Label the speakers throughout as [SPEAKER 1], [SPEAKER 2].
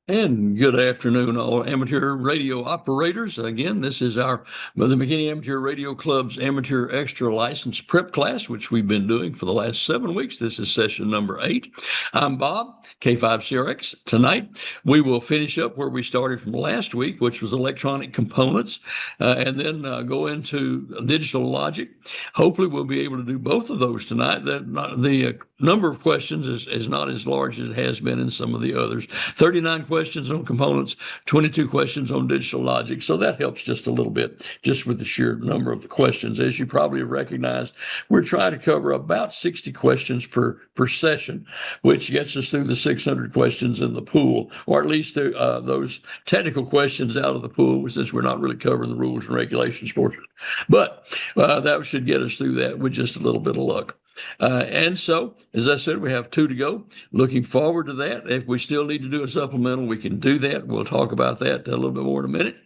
[SPEAKER 1] And good afternoon, all amateur radio operators. Again, this is the McKinney Amateur Radio Club's Amateur Extra License Prep class, which we've been doing for the last 7 weeks. This is session number 8. I'm Bob, K5CRX. Tonight, we will finish up where we started from last week, which was electronic components, and then go into digital logic. Hopefully, we'll be able to do both of those tonight. The number of questions is not as large as it has been in some of the others. 39 questions on components, 22 questions on digital logic. So that helps just a little bit, just with the sheer number of the questions. As you probably have recognized, we're trying to cover about 60 questions per session, which gets us through the 600 questions in the pool, or at least those technical questions out of the pool, since we're not really covering the rules and regulations portion. But that should get us through that with just a little bit of luck. And so, as I said, we have 2 to go. Looking forward to that. If we still need to do a supplemental, we can do that. We'll talk about that a little bit more in a minute.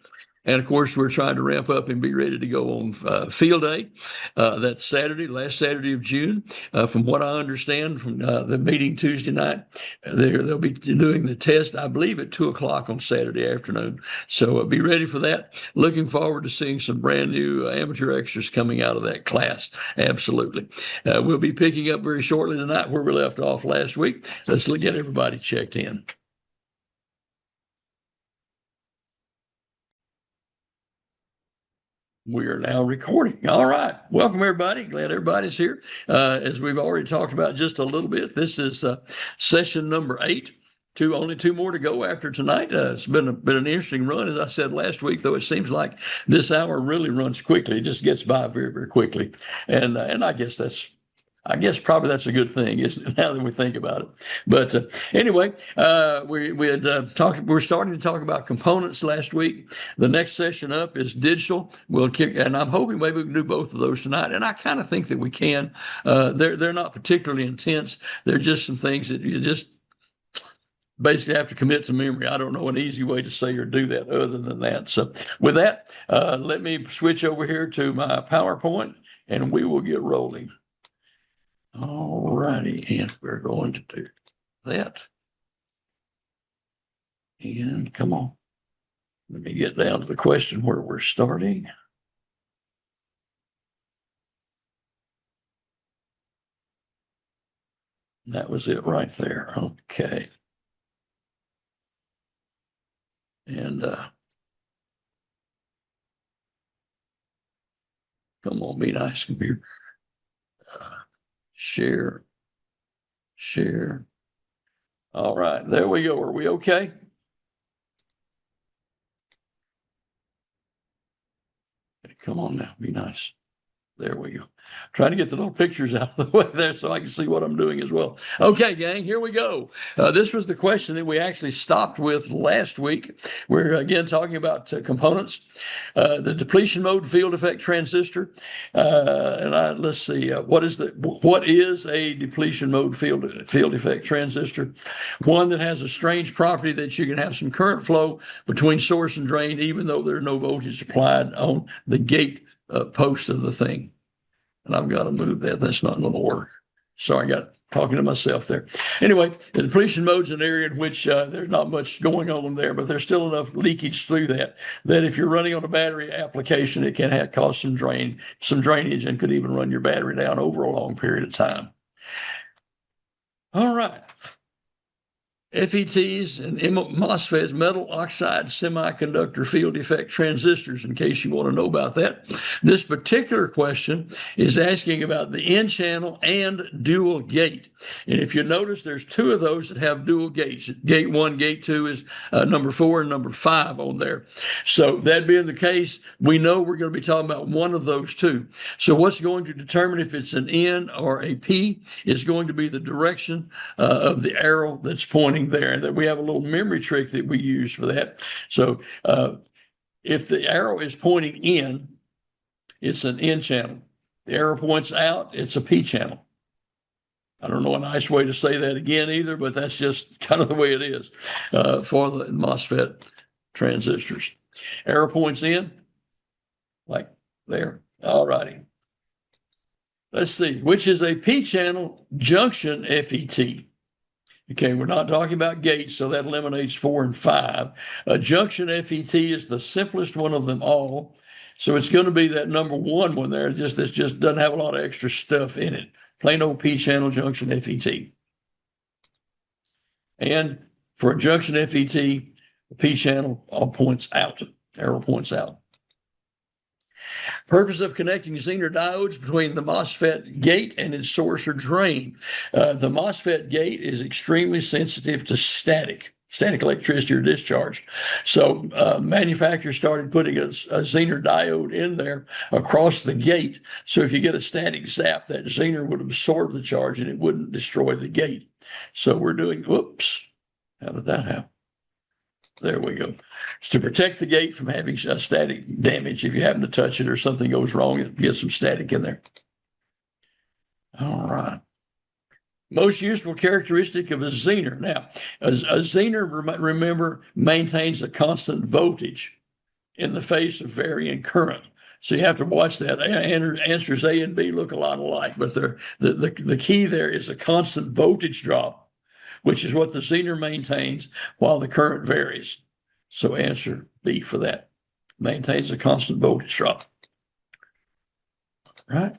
[SPEAKER 1] And of course, we're trying to ramp up and be ready to go on field day. That's Saturday, last Saturday of June. From what I understand from the meeting Tuesday night, they'll be doing the test, I believe, at 2 o'clock on Saturday afternoon. So be ready for that. Looking forward to seeing some brand new amateur extras coming out of that class. Absolutely. We'll be picking up very shortly tonight where we left off last week. Let's get everybody checked in. We are now recording. All right. Welcome, everybody. Glad everybody's here. As we've already talked about just a little bit, this is session number 8. Only 2 more to go after tonight. It's been an interesting run, as I said last week, though it seems like this hour really runs quickly. It just gets by very, very quickly. And I guess probably that's a good thing, isn't it, now that we think about it. But anyway, we had talked. We're starting to talk about components last week. The next session up is digital. We'll kick, and I'm hoping maybe we can do both of those tonight. And I kind of think that we can. They're not particularly intense. They're just some things that you just basically have to commit to memory. I don't know an easy way to say or do that other than that. So with that, let me switch over here to my PowerPoint, and we will get rolling. All righty, and we're going to do that. And come on, let me get down to the question where we're starting. That was it right there. Okay. And come on, be nice, computer. Share. All right, there we go. Are we okay? Come on now, be nice. There we go. Trying to get the little pictures out of the way there so I can see what I'm doing as well. Okay, gang, here we go. This was the question that we actually stopped with last week. We're again talking about components, the depletion mode field effect transistor. Let's see, what is a depletion mode field effect transistor? One that has a strange property that you can have some current flow between source and drain, even though there's no voltage applied on the gate post of the thing. And I've got to move that. That's not going to work. Sorry, I got talking to myself there. Anyway, the depletion mode's an area in which there's not much going on there, but there's still enough leakage through that if you're running on a battery application, it can cause some drainage, and could even run your battery down over a long period of time. All right. FETs and MOSFETs, metal oxide semiconductor field effect transistors, in case you want to know about that. This particular question is asking about the N channel and dual gate. And if you notice, there's 2 of those that have dual gates. Gate 1, gate 2 is number 4 and number 5 on there. So that being the case, we know we're going to be talking about one of those 2. So what's going to determine if it's an N or a P is going to be the direction of the arrow that's pointing there, and that we have a little memory trick that we use for that. So if the arrow is pointing in, it's an N channel. The arrow points out, it's a P channel. I don't know a nice way to say that again either, but that's just kind of the way it is for the MOSFET transistors. Arrow points in, like there. All righty. Let's see, which is a P channel junction FET. Okay, we're not talking about gates, so that eliminates 4 and 5. A junction FET is the simplest one of them all. So it's going to be that number one one there, that just doesn't have a lot of extra stuff in it. Plain old P-channel junction FET. And for a junction FET, the P-channel all points out, arrow points out. Purpose of connecting Zener diodes between the MOSFET gate and its source or drain. The MOSFET gate is extremely sensitive to static electricity or discharge. So manufacturers started putting a Zener diode in there across the gate. So if you get a static zap, that Zener would absorb the charge and it wouldn't destroy the gate. So we're doing, whoops, how did that happen? There we go. It's to protect the gate from having static damage. If you happen to touch it or something goes wrong, it gets some static in there. All right. Most useful characteristic of a Zener. Now, a Zener, remember, maintains a constant voltage in the face of varying current. So you have to watch that. Answers A and B look a lot alike, but the key there is a constant voltage drop, which is what the Zener maintains while the current varies. So answer B for that. Maintains a constant voltage drop. Right?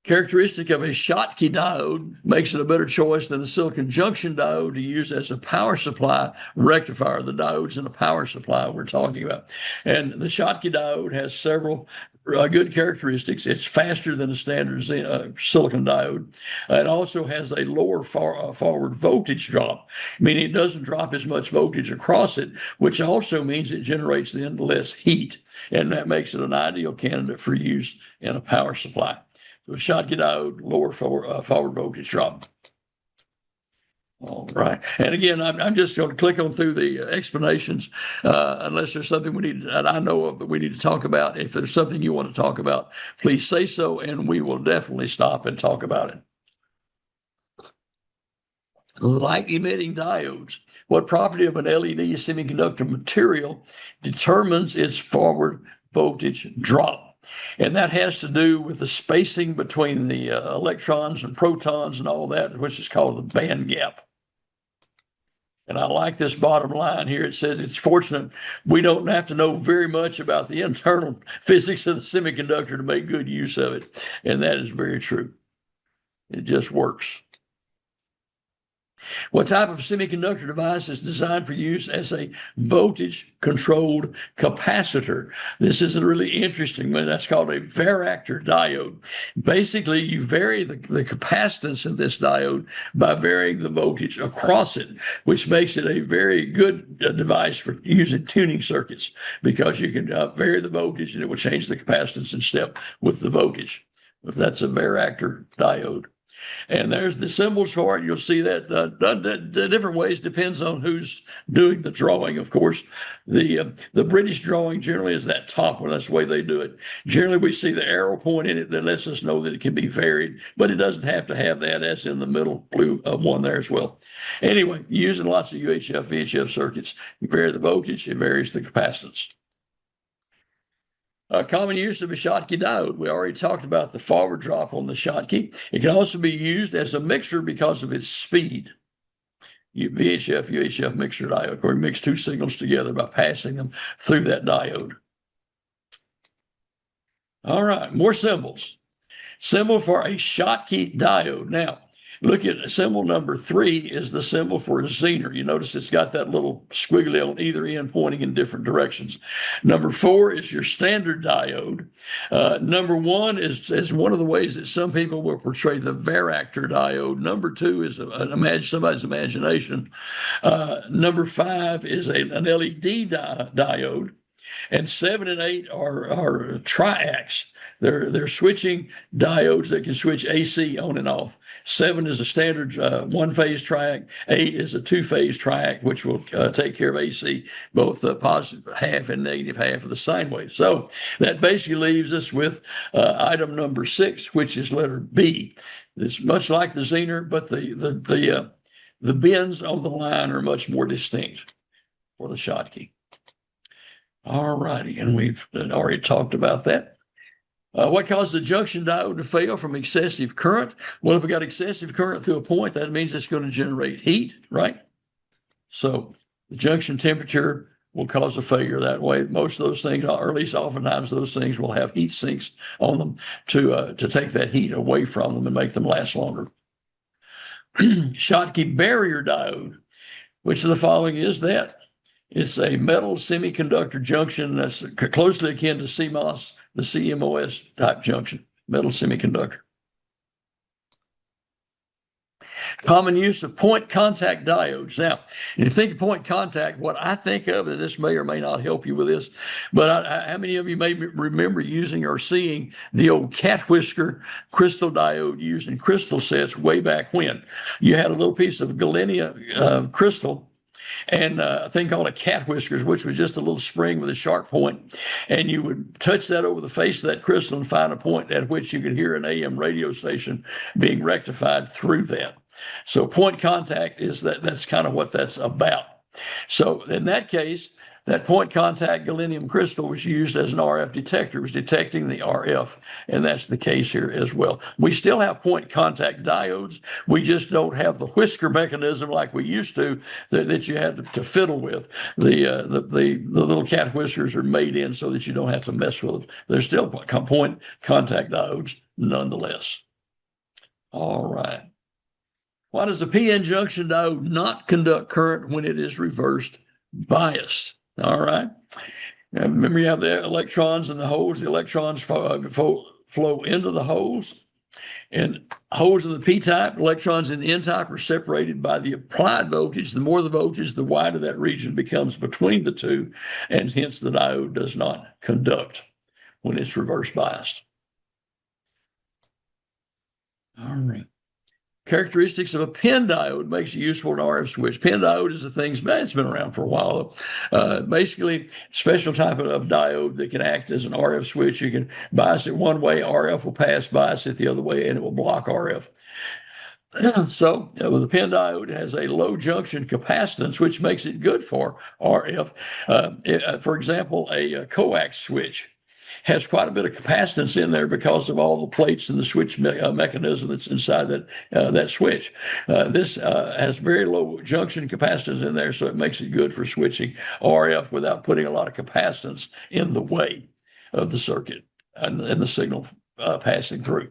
[SPEAKER 1] Characteristic of a Schottky diode makes it a better choice than a silicon junction diode to use as a power supply rectifier. The diodes in a power supply we're talking about. And the Schottky diode has several good characteristics. It's faster than a standard silicon diode. It also has a lower forward voltage drop, meaning it doesn't drop as much voltage across it, which also means it generates then less heat. And that makes it an ideal candidate for use in a power supply. So Schottky diode, lower forward voltage drop. All right. And again, I'm just going to click on through the explanations unless there's something we need that I know of that we need to talk about. If there's something you want to talk about, please say so, and we will definitely stop and talk about it. Light emitting diodes. What property of an LED semiconductor material determines its forward voltage drop? And that has to do with the spacing between the electrons and protons and all that, which is called the band gap. And I like this bottom line here. It says it's fortunate we don't have to know very much about the internal physics of the semiconductor to make good use of it. And that is very true. It just works. What type of semiconductor device is designed for use as a voltage-controlled capacitor? This is a really interesting one. That's called a varactor diode. Basically, you vary the capacitance in this diode by varying the voltage across it, which makes it a very good device for using tuning circuits because you can vary the voltage and it will change the capacitance in step with the voltage. If that's a varactor diode. And there's the symbols for it. You'll see that the different ways depends on who's doing the drawing, of course. The British drawing generally is that top one. That's the way they do it. Generally, we see the arrow point in it that lets us know that it can be varied, but it doesn't have to have that. That's in the middle blue one there as well. Anyway, using lots of UHF, VHF circuits, you vary the voltage, it varies the capacitance. Common use of a Schottky diode. We already talked about the forward drop on the Schottky. It can also be used as a mixer because of its speed. VHF, UHF mixer diode, where you mix two signals together by passing them through that diode. All right, more symbols. Symbol for a Schottky diode. Now, look at symbol number 3 is the symbol for a Zener. You notice it's got that little squiggly on either end pointing in different directions. Number 4 is your standard diode. Number 1 is one of the ways that some people will portray the varactor diode. Number 2 is somebody's imagination. Number 5 is an LED diode. And 7 and 8 are triacs. They're switching diodes that can switch AC on and off. 7 is a standard one-phase triac. 8 is a two-phase triac, which will take care of AC, both the positive half and negative half of the sine wave. So that basically leaves us with item number 6, which is letter B. It's much like the Zener, but the bends on the line are much more distinct for the Schottky. All righty, and we've already talked about that. What causes the junction diode to fail from excessive current? Well, if we got excessive current through a point, that means it's going to generate heat, right? So the junction temperature will cause a failure that way. Most of those things, or at least oftentimes, those things will have heat sinks on them to take that heat away from them and make them last longer. Schottky barrier diode, which of the following is that? It's a metal semiconductor junction that's closely akin to CMOS, the CMOS type junction, metal semiconductor. Common use of point contact diodes. Now, if you think of point contact, what I think of, and this may or may not help you with this, but how many of you may remember using or seeing the old cat whisker crystal diode used in crystal sets way back when? You had a little piece of galena crystal and a thing called a cat whiskers, which was just a little spring with a sharp point. And you would touch that over the face of that crystal and find a point at which you could hear an AM radio station being rectified through that. So point contact is that's kind of what that's about. So in that case, that point contact gallium crystal was used as an RF detector. It was detecting the RF, and that's the case here as well. We still have point contact diodes. We just don't have the whisker mechanism like we used to that you had to fiddle with. The little cat whiskers are made in so that you don't have to mess with them. They're still point contact diodes nonetheless. All right. Why does the PN junction diode not conduct current when it is reversed biased? All right. Now, remember, you have the electrons in the holes. The electrons flow into the holes. And holes in the P-type, electrons in the N-type are separated by the applied voltage. The more the voltage, the wider that region becomes between the two, and hence the diode does not conduct when it's reverse biased. All right. Characteristics of a PIN diode makes it useful in an RF switch. PIN diode is a thing that's been around for a while. Basically, special type of diode that can act as an RF switch. You can bias it one way, RF will pass, bias it the other way, and it will block RF. So with a PIN diode, it has a low junction capacitance, which makes it good for RF. For example, a coax switch has quite a bit of capacitance in there because of all the plates and the switch mechanism that's inside that switch. This has very low junction capacitance in there, so it makes it good for switching RF without putting a lot of capacitance in the way of the circuit and the signal passing through.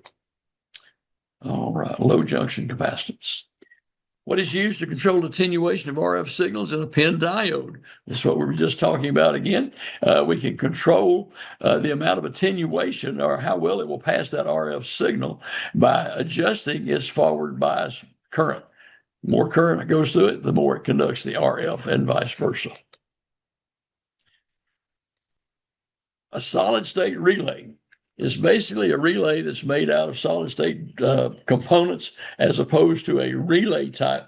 [SPEAKER 1] All right, low junction capacitance. What is used to control attenuation of RF signals in a PIN diode? This is what we were just talking about again. We can control the amount of attenuation or how well it will pass that RF signal by adjusting its forward bias current. The more current that goes through it, the more it conducts the RF and vice versa. A solid-state relay is basically a relay that's made out of solid-state components as opposed to a relay type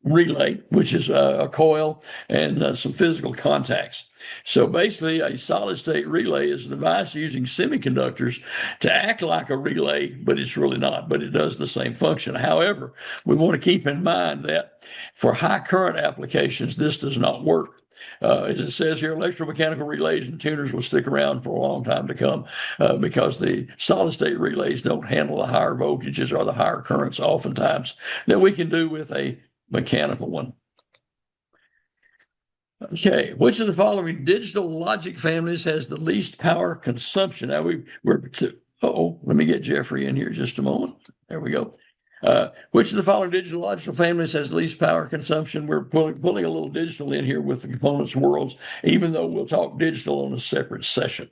[SPEAKER 1] relay, which is a coil and some physical contacts. So basically, a solid-state relay is a device using semiconductors to act like a relay, but it's really not, but it does the same function. However, we want to keep in mind that for high current applications, this does not work. As it says here, electromechanical relays and tuners will stick around for a long time to come because the solid-state relays don't handle the higher voltages or the higher currents oftentimes that we can do with a mechanical one. Okay, which of the following digital logic families has the least power consumption? Now let me get Jeffrey in here just a moment. There we go. Which of the following digital logical families has least power consumption? We're pulling a little digital in here with the components worlds, even though we'll talk digital on a separate session.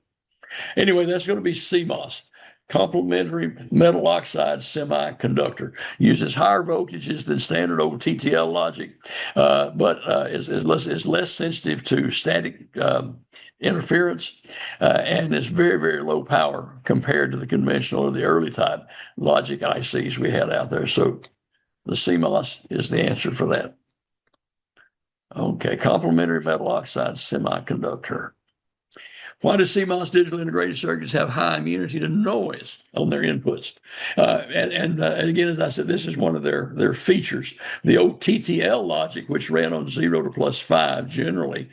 [SPEAKER 1] Anyway, that's going to be CMOS. Complementary metal oxide semiconductor uses higher voltages than standard old TTL logic, but is less sensitive to static interference and is very, very low power compared to the conventional or the early type logic ICs we had out there. So the CMOS is the answer for that. Okay, complementary metal oxide semiconductor. Why do CMOS digital integrated circuits have high immunity to noise on their inputs? Again, as I said, this is one of their features. The old TTL logic, which ran on 0 to +5 generally,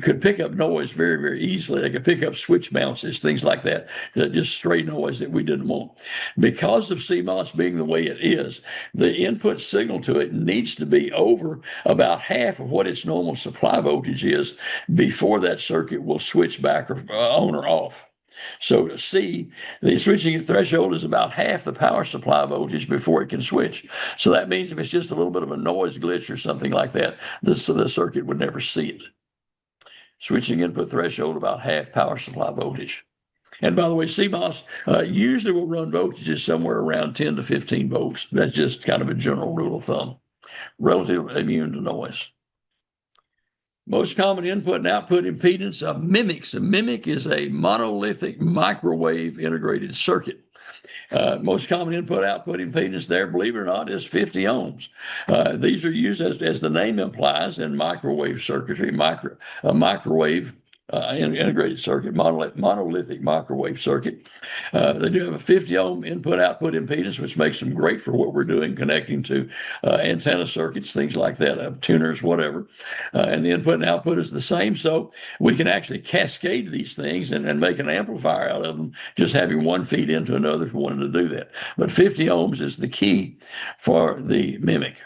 [SPEAKER 1] could pick up noise very, very easily. They could pick up switch bounces, things like that, just stray noise that we didn't want. Because of CMOS being the way it is, the input signal to it needs to be over about half of what its normal supply voltage is before that circuit will switch back or on or off. So C, the switching threshold is about half the power supply voltage before it can switch. So that means if it's just a little bit of a noise glitch or something like that, the circuit would never see it. Switching input threshold about half power supply voltage. And by the way, CMOS usually will run voltages somewhere around 10 to 15 volts. That's just kind of a general rule of thumb. Relatively immune to noise. Most common input and output impedance of MMICs. A MMIC is a monolithic microwave integrated circuit. Most common input-output impedance there, believe it or not, is 50 ohms. These are used, as the name implies, in microwave circuitry, microwave integrated circuit, monolithic microwave circuit. They do have a 50 ohm input-output impedance, which makes them great for what we're doing, connecting to antenna circuits, things like that, tuners, whatever. And the input and output is the same, so we can actually cascade these things and make an amplifier out of them, just having one feed into another if we wanted to do that. But 50 ohms is the key for the MMIC.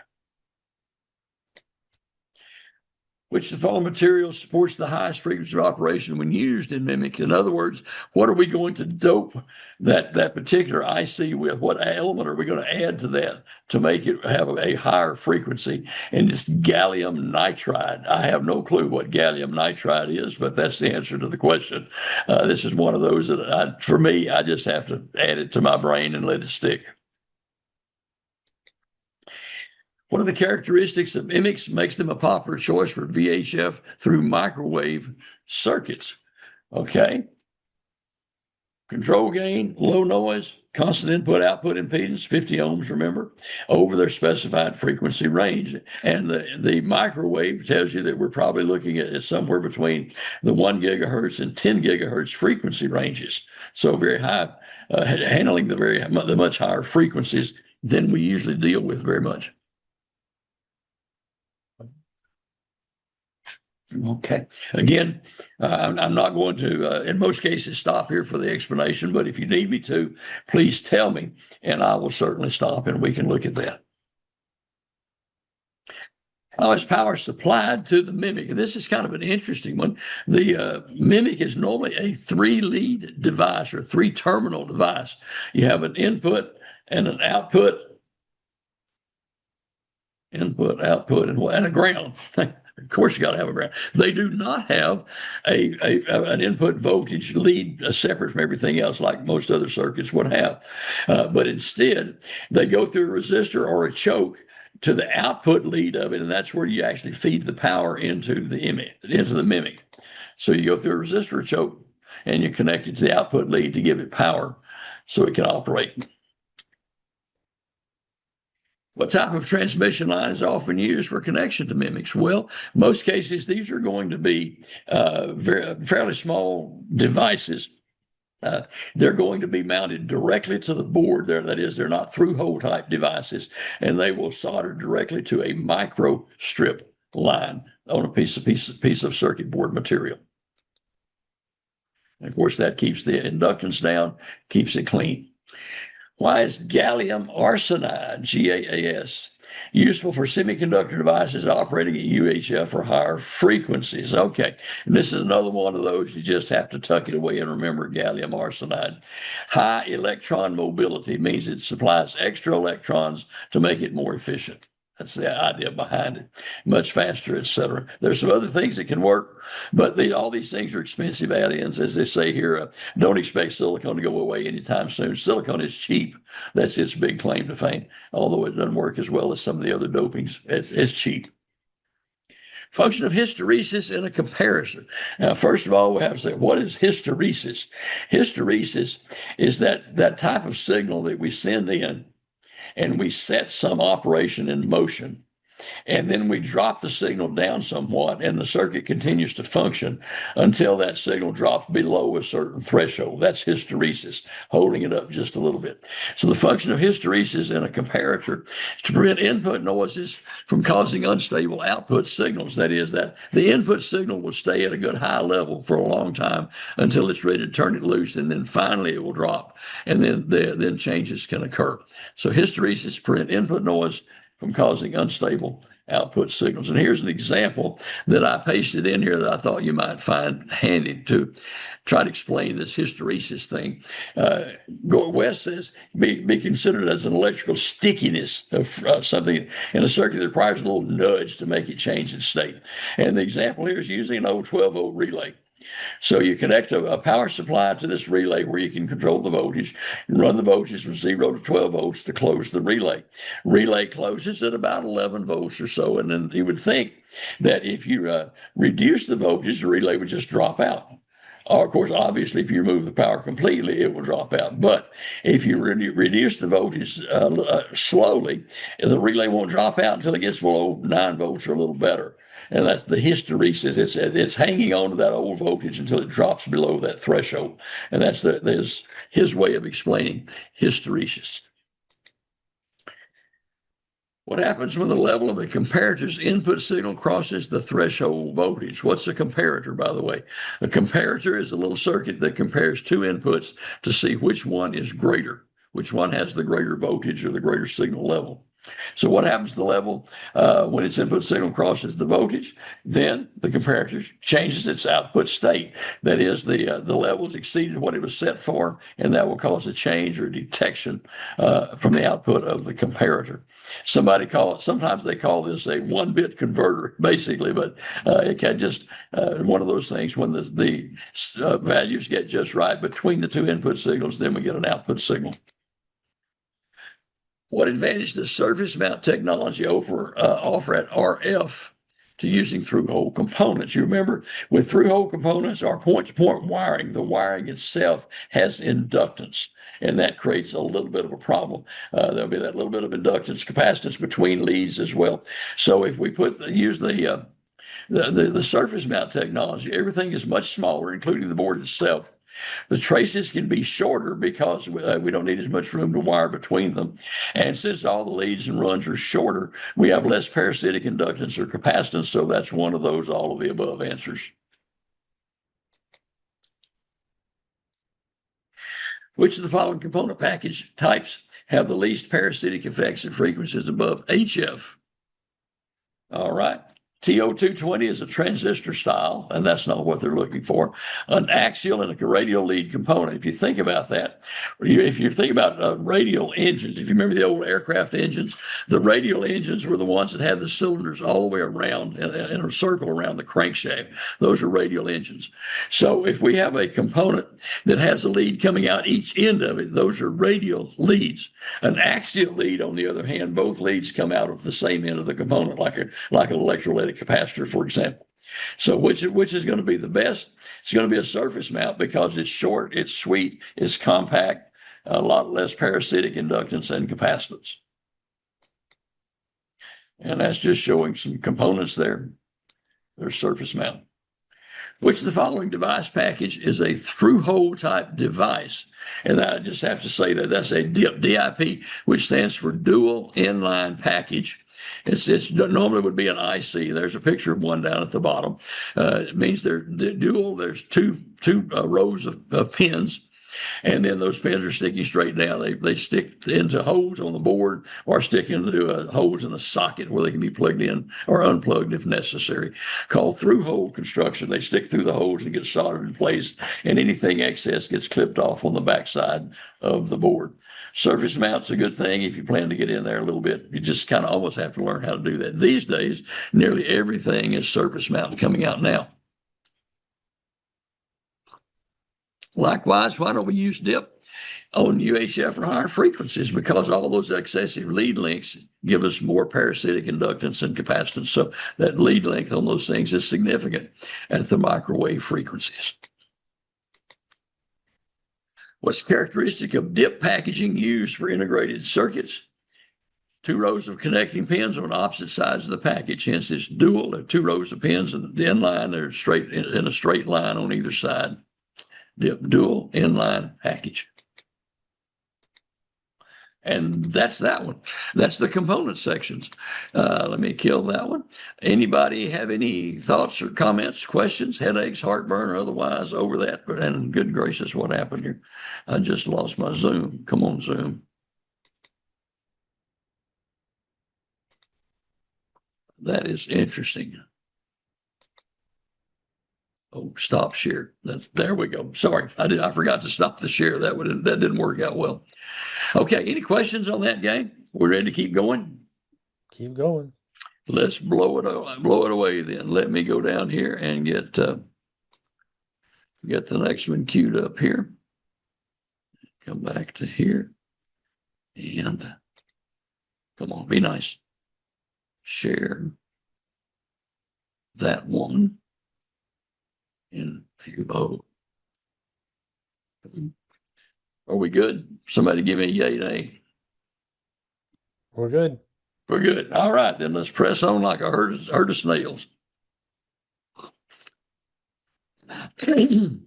[SPEAKER 1] Which of the following material supports the highest frequency of operation when used in MMIC? In other words, what are we going to dope that particular IC with? What element are we going to add to that to make it have a higher frequency? And it's gallium nitride. I have no clue what gallium nitride is, but that's the answer to the question. This is one of those that, for me, I just have to add it to my brain and let it stick. One of the characteristics of MMICs makes them a popular choice for VHF through microwave circuits. Okay. Control gain, low noise, constant input-output impedance, 50 ohms, remember, over their specified frequency range. And the microwave tells you that we're probably looking at somewhere between the 1 gigahertz and 10 gigahertz frequency ranges. So very high, handling the much higher frequencies than we usually deal with very much. Okay. Again, I'm not going to, in most cases, stop here for the explanation, but if you need me to, please tell me, and I will certainly stop and we can look at that. How is power supplied to the MMIC? And this is kind of an interesting one. The MMIC is normally a 3-lead device or 3-terminal device. You have an input and an output, output, and a ground. Of course, you got to have a ground. They do not have an input voltage lead separate from everything else like most other circuits would have. But instead, they go through a resistor or a choke to the output lead of it, and that's where you actually feed the power into the MMIC. So you go through a resistor or choke, and you connect it to the output lead to give it power so it can operate. What type of transmission line is often used for connection to MMICs? Well, most cases, these are going to be fairly small devices. They're going to be mounted directly to the board there. That is, they're not through-hole type devices, and they will solder directly to a micro strip line on a piece of circuit board material. And of course, that keeps the inductance down, keeps it clean. Why is gallium arsenide, GaAs, useful for semiconductor devices operating at UHF or higher frequencies? Okay, and this is another one of those you just have to tuck it away and remember gallium arsenide. High electron mobility means it supplies extra electrons to make it more efficient. That's the idea behind it. Much faster, etc. There's some other things that can work, but all these things are expensive add-ins. As they say here, don't expect silicon to go away anytime soon. Silicon is cheap. That's its big claim to fame. Although it doesn't work as well as some of the other dopings, it's cheap. Function of hysteresis in a comparison. Now, first of all, we have to say, what is hysteresis? Hysteresis is that type of signal that we send in and we set some operation in motion, and then we drop the signal down somewhat, and the circuit continues to function until that signal drops below a certain threshold. That's hysteresis, holding it up just a little bit. So the function of hysteresis in a comparator is to prevent input noises from causing unstable output signals. That is, that the input signal will stay at a good high level for a long time until it's ready to turn it loose, and then finally it will drop, and then changes can occur. So hysteresis prevent input noise from causing unstable output signals. And here's an example that I pasted in here that I thought you might find handy to try to explain this hysteresis thing. West says be considered as an electrical stickiness of something in a circuit that requires a little nudge to make it change its state. And the example here is using an old 12-volt relay. So you connect a power supply to this relay where you can control the voltage and run the voltage from 0 to 12 volts to close the relay. Relay closes at about 11 volts or so, and then you would think that if you reduce the voltage, the relay would just drop out. Or, of course, obviously, if you remove the power completely, it will drop out. But if you reduce the voltage slowly, the relay won't drop out until it gets below 9 volts or a little better. And that's the hysteresis. It's hanging on to that old voltage until it drops below that threshold. And that's his way of explaining hysteresis. What happens when the level of a comparator's input signal crosses the threshold voltage? What's a comparator, by the way? A comparator is a little circuit that compares two inputs to see which one is greater, which one has the greater voltage or the greater signal level. So what happens to the level when its input signal crosses the voltage? Then the comparator changes its output state. That is, the levels exceeded what it was set for, and that will cause a change or detection from the output of the comparator. Sometimes they call this a one-bit converter, basically, but it can just one of those things when the values get just right between the two input signals, then we get an output signal. What advantage does surface mount technology offer at RF to using through-hole components? You remember, with through-hole components, our point-to-point wiring, the wiring itself has inductance, and that creates a little bit of a problem. There'll be that little bit of inductance, capacitance between leads as well. So if we use the surface mount technology, everything is much smaller, including the board itself. The traces can be shorter because we don't need as much room to wire between them. And since all the leads and runs are shorter, we have less parasitic inductance or capacitance. So that's one of those all of the above answers. Which of the following component package types have the least parasitic effects at frequencies above HF? All right. TO220 is a transistor style, and that's not what they're looking for. An axial and a radial lead component. If you think about that, if you think about radial engines, if you remember the old aircraft engines, the radial engines were the ones that had the cylinders all the way around in a circle around the crankshaft. Those are radial engines. So if we have a component that has a lead coming out each end of it, those are radial leads. An axial lead, on the other hand, both leads come out of the same end of the component, like an electrolytic capacitor, for example. So which is going to be the best? It's going to be a surface mount because it's short, it's sweet, it's compact, a lot less parasitic inductance and capacitance. And that's just showing some components there. There's surface mount. Which of the following device package is a through-hole type device? And I just have to say that that's a DIP, which stands for dual inline package. It's normally would be an IC. There's a picture of one down at the bottom. It means they're dual. There's two rows of pins. And then those pins are sticking straight down. They stick into holes on the board or stick into holes in a socket where they can be plugged in or unplugged if necessary. Called through-hole construction. They stick through the holes and get soldered in place, and anything excess gets clipped off on the backside of the board. Surface mount's a good thing if you plan to get in there a little bit. You just kind of almost have to learn how to do that. These days, nearly everything is surface mount coming out now. Likewise, why don't we use dip on UHF or higher frequencies? Because all those excessive lead lengths give us more parasitic inductance and capacitance. So that lead length on those things is significant at the microwave frequencies. What's characteristic of dip packaging used for integrated circuits? two rows of connecting pins on opposite sides of the package. Hence, it's dual. There are two rows of pins in the inline. They're straight in a straight line on either side. Dual inline package. And that's that one. That's the component sections. Let me kill that one. Anybody have any thoughts or comments, questions, headaches, heartburn, or otherwise over that? And good gracious, what happened here? I just lost my Zoom. Come on, Zoom. That is interesting. Oh, stop share. There we go. Sorry, I forgot to stop the share. That didn't work out well. Okay, any questions on that, gang? We're ready to keep going?
[SPEAKER 2] Keep going.
[SPEAKER 1] Let's blow it away then. Let me go down here and get the next one queued up here. Come back to here. And come on, be nice. Share that one. And oh, are we good? Somebody give me a yay, nay.
[SPEAKER 2] We're good.
[SPEAKER 1] We're good. All right, then let's press on like a herd of snails. In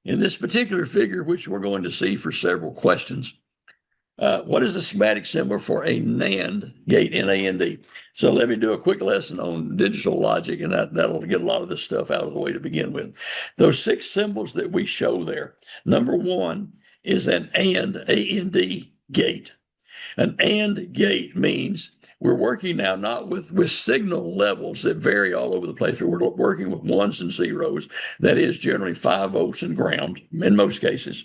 [SPEAKER 1] this particular figure, which we're going to see for several questions, what is the schematic symbol for a NAND gate, N-A-N-D? So let me do a quick lesson on digital logic, and that'll get a lot of this stuff out of the way to begin with. Those 6 symbols that we show there, number 1 is an AND, A-N-D gate. An AND gate means we're working now not with signal levels that vary all over the place. We're working with ones and zeros. That is generally 5 volts and ground in most cases.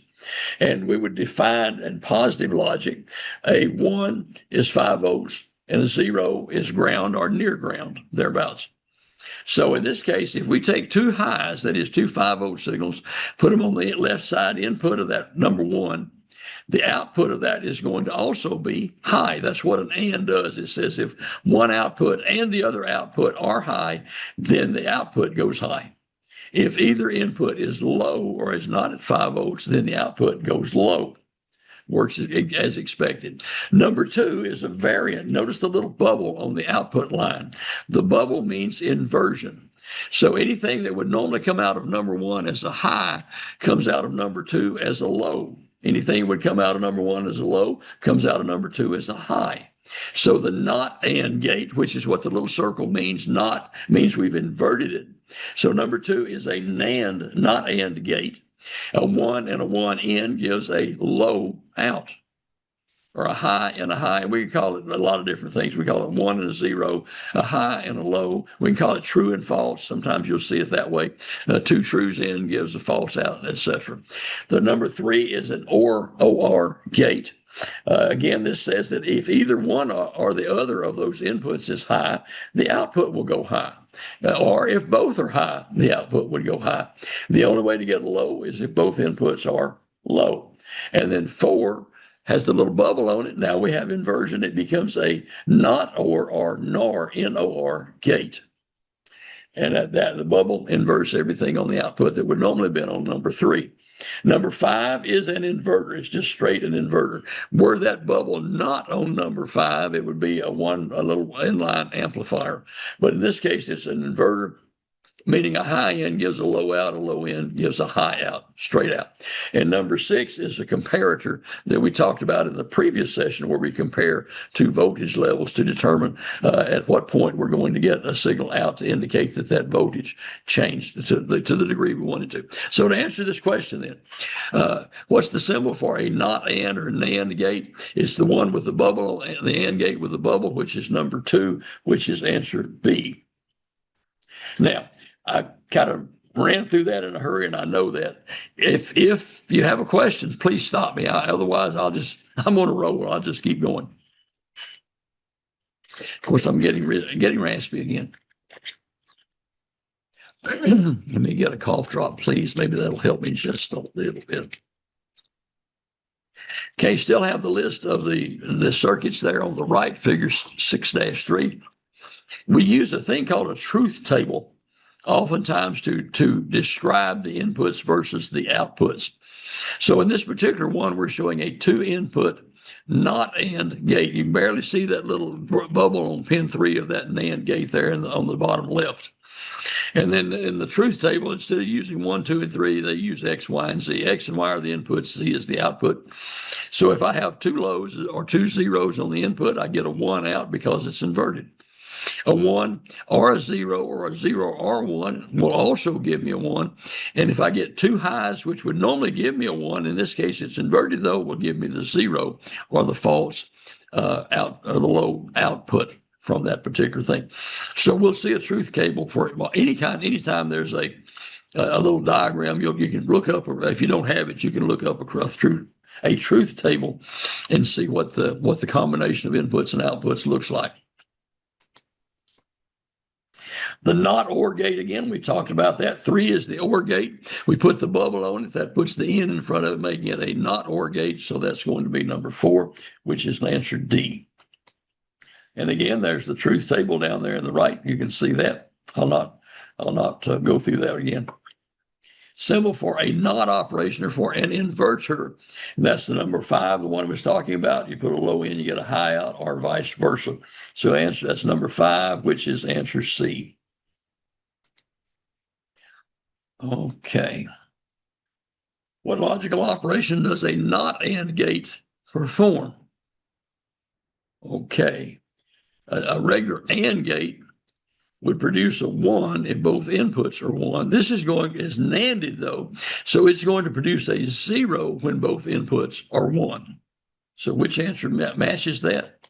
[SPEAKER 1] And we would define in positive logic, a 1 is 5 volts and a 0 is ground or near ground, thereabouts. So in this case, if we take 2 highs, that is 2 5-volt signals, put them on the left side input of that number 1, the output of that is going to also be high. That's what an AND does. It says if one output and the other output are high, then the output goes high. If either input is low or is not at 5 volts, then the output goes low. Works as expected. Number 2 is a variant. Notice the little bubble on the output line. The bubble means inversion. So anything that would normally come out of number 1 as a high comes out of number 2 as a low. Anything that would come out of number 1 as a low comes out of number 2 as a high. So the not AND gate, which is what the little circle means, not means we've inverted it. So number 2 is a NAND, not AND gate. A 1 and a 1 in gives a low out, or a high and a high. We can call it a lot of different things. We call it 1 and a 0, a high and a low. We can call it true and false. Sometimes you'll see it that way. 2 trues in gives a false out, etc. The number 3 is an OR gate. Again, this says that if either one or the other of those inputs is high, the output will go high. Or if both are high, the output would go high. The only way to get low is if both inputs are low. And then 4 has the little bubble on it. Now we have inversion. It becomes a not or nor, N-O-R gate. And that the bubble inverts everything on the output that would normally have been on number 3. Number 5 is an inverter. It's just straight an inverter. Were that bubble not on number 5, it would be a little inline amplifier. But in this case, it's an inverter, meaning a high end gives a low out, a low end gives a high out, straight out. And number 6 is a comparator that we talked about in the previous session, where we compare 2 voltage levels to determine at what point we're going to get a signal out to indicate that voltage changed to the degree we wanted to. So to answer this question then, what's the symbol for a not AND or NAND gate? It's the one with the bubble, the AND gate with the bubble, which is number 2, which is answer B. Now, I kind of ran through that in a hurry, and I know that. If you have a question, please stop me. Otherwise, I'm on a roll. I'll just keep going. Of course, I'm getting raspy again. Let me get a cough drop, please. Maybe that'll help me just a little bit. Okay, still have the list of the circuits there on the right, figure 6-3. We use a thing called a truth table, oftentimes to describe the inputs versus the outputs. So in this particular one, we're showing a 2-input not AND gate. You can barely see that little bubble on pin 3 of that NAND gate there on the bottom left. And then in the truth table, instead of using 1, 2, and 3, they use X, Y, and Z. X and Y are the inputs, Z is the output. So if I have 2 lows or 2 zeros on the input, I get a 1 out because it's inverted. A 1 or a 0 or a 0 or 1 will also give me a 1. And if I get 2 highs, which would normally give me a 1, in this case it's inverted though, will give me the 0 or the false the low output from that particular thing. So we'll see a truth cable for it. Well, anytime there's a little diagram, you can look up, or if you don't have it, you can look up a truth table and see what the combination of inputs and outputs looks like. The not OR gate, again, we talked about that. 3 is the OR gate. We put the bubble on it. That puts the N in front of it, making it a not OR gate. So that's going to be number 4, which is answer D. And again, there's the truth table down there in the right. You can see that. I'll not go through that again. Symbol for a not operation or for an inverter. And that's the number 5, the one I was talking about. You put a low in, you get a high out, or vice versa. So that's number 5, which is answer C. Okay. What logical operation does a not AND gate perform? Okay. A regular AND gate would produce a 1 if both inputs are 1. This is NANDed though, so it's going to produce a 0 when both inputs are 1. So which answer matches that?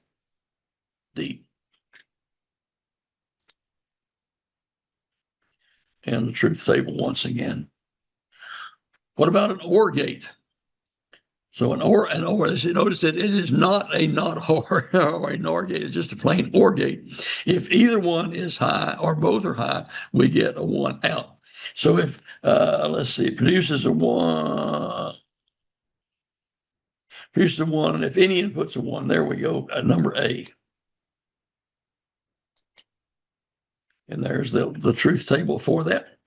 [SPEAKER 1] D. And the truth table once again. What about an OR gate? So an OR, notice that it is not a not OR or a NOR gate. It's just a plain OR gate. If either one is high or both are high, we get a 1 out. So if, let's see, it produces a 1, and if any input's a 1, there we go, number A. And there's the truth table for that.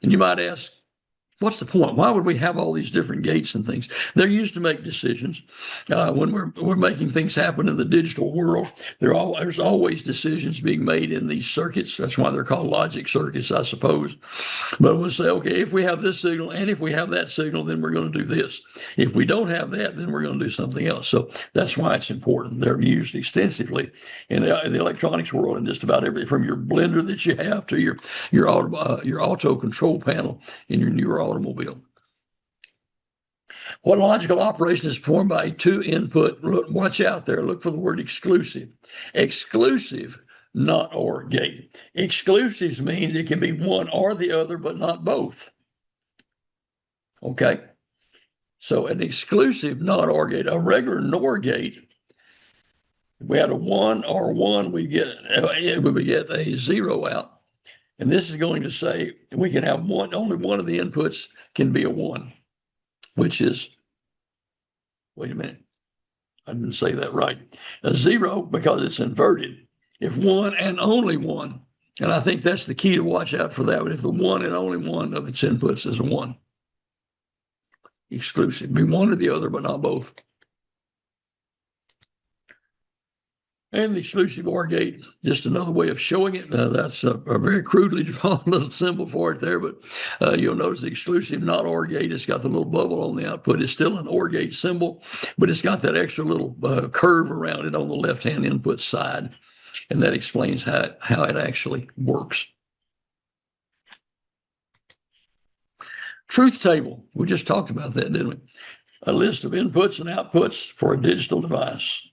[SPEAKER 1] And you might ask, what's the point? Why would we have all these different gates and things? They're used to make decisions. When we're making things happen in the digital world, there's always decisions being made in these circuits. That's why they're called logic circuits, I suppose. But we'll say, okay, if we have this signal and if we have that signal, then we're going to do this. If we don't have that, then we're going to do something else. So that's why it's important. They're used extensively in the electronics world, and just about everything from your blender that you have to your auto control panel in your newer automobile. What logical operation is performed by a 2-input? Look, watch out there. Look for the word exclusive. Exclusive, not OR gate. Exclusive means it can be one or the other, but not both. Okay. So an exclusive not OR gate, a regular NOR gate, if we had a 1 or 1, we would get a 0 out. And this is going to say we can have only one of the inputs can be a 1, which is, wait a minute, I didn't say that right. A 0 because it's inverted. If 1 and only 1, and I think that's the key to watch out for that. But if the 1 and only 1 of its inputs is a 1, exclusive, be one or the other, but not both. And the exclusive OR gate, just another way of showing it. That's a very crudely drawn little symbol for it there, but you'll notice the exclusive not OR gate, it's got the little bubble on the output. It's still an OR gate symbol, but it's got that extra little curve around it on the left-hand input side. And that explains how it actually works. Truth table, we just talked about that, didn't we? A list of inputs and outputs for a digital device.